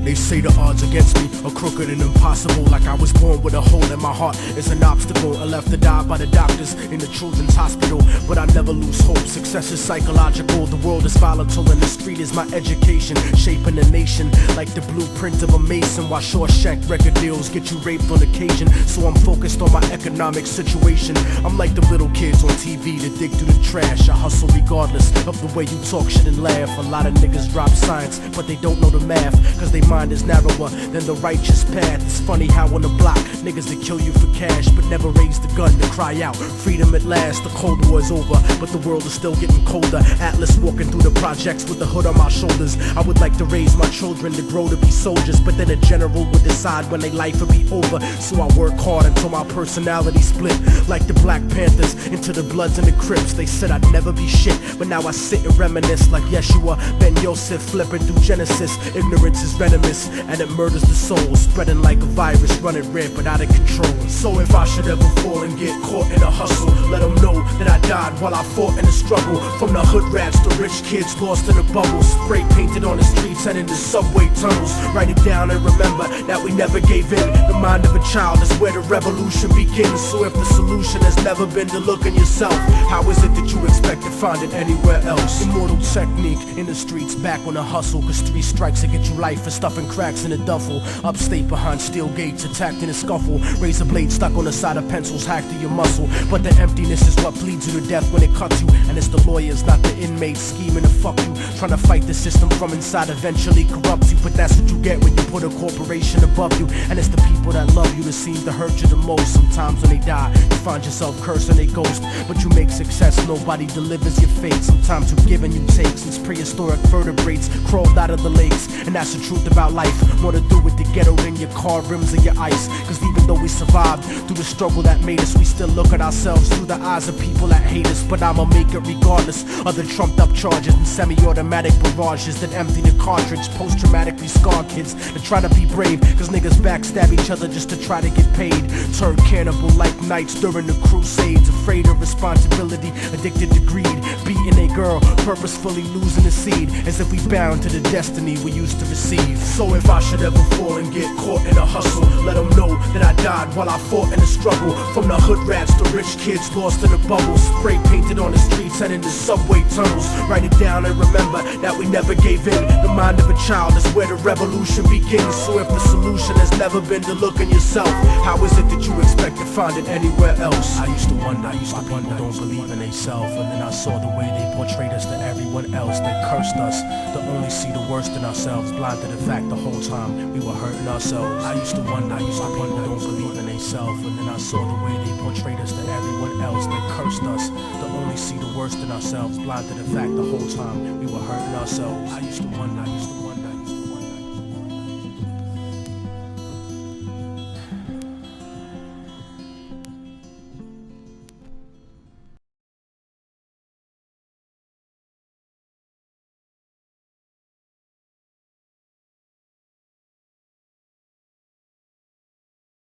They say the odds against me are crooked and impossible, like I was born with a hole in my heart. It's an obstacle, I left to die by the doctors in the children's hospital, but I never lose hope. Success is psychological, the world is volatile, and the street is my education, shaping the nation like the blueprint of a mason. While Shawshank record deals get you raped on occasion, so I'm focused on my economic situation. I'm like the little kids on TV that dig through the trash. I hustle regardless of the way you talk shit and laugh. A lot of niggas drop science, but they don't know the math, cause they mind is narrower than the righteous path. It's funny how on the block, niggas that kill you for cash, but never raise the gun to cry out freedom at last. The Cold War is over, but the world is still getting colder. Atlas walking through the projects with the hood on my shoulders. I would like to raise my children to grow to be soldiers, but then a general would decide when their life would be over. So I work hard until my personality split, like the Black Panthers into the Bloods and the Crips. They said I'd never be shit, but now I sit and reminisce like Yeshua Ben Yosef flipping through Genesis. Ignorance is venomous and it murders the soul, spreading like a virus, running rampant out of control. So if I should ever fall and get caught in a hustle, let them know that I died while I fought in the struggle. From the hood rats to rich kids lost in a bubble, spray painted on the streets and in the subway tunnels. Write it down and remember that we never gave in. The mind of a child is where the revolution begins. So if the solution has never been to look in yourself, how is it that you expect to find it anywhere else? Immortal technique in the streets, back on the hustle, cause 3 strikes to get you life for stuffing cracks in a duffel. Upstate behind steel gates, attacked in a scuffle, razor blade stuck on the side of pencils hacked to your muscle. But the emptiness is what bleeds you to death when it cuts you, and it's the lawyers, not the inmates, scheming to fuck you, trying to fight the system from inside, eventually corrupts you. But that's what you get when you put a corporation above you, and it's the people that love you that seem to hurt you the most. Sometimes when they die, you find yourself cursing their ghost, but you make success, nobody delivers your fate. Sometimes you give and you take, since prehistoric vertebrates crawled out of the lakes. And that's the truth about life, more to do with the ghetto than your car rims and your ice. Cause even though we survived through the struggle that made us, we still look at ourselves through the eyes of people that hate us. But I'ma make it regardless of the trumped up charges and semi-automatic barrages that empty the cartridge. Post-traumatically scarred kids that try to be brave, cause niggas backstab each other just to try to get paid. Turn cannibal like knights during the crusades, afraid of responsibility, addicted to greed, beating a girl, purposefully losing the seed, as if we bound to the destiny we used to receive. So if I should ever fall and get caught in a hustle, let them know that I died while I fought in the struggle. From the hood rats to rich kids lost in a bubble, spray painted on the streets and in the subway tunnels. Write it down and remember that we never gave in. The mind of a child is where the revolution begins. So if the solution has never been to look in yourself, how is it that you expect to find it anywhere else? I used to wonder why people don't believe in themselves, and then I saw the way they portrayed us to everyone else that cursed us, to only see the worst in ourselves, blind to the fact the whole time we were hurting ourselves. I used to wonder why people don't believe in themselves, and then I saw the way they portrayed us to everyone else that cursed us, to only see the worst in ourselves, blind to the fact the whole time we were hurting ourselves. I used to wonder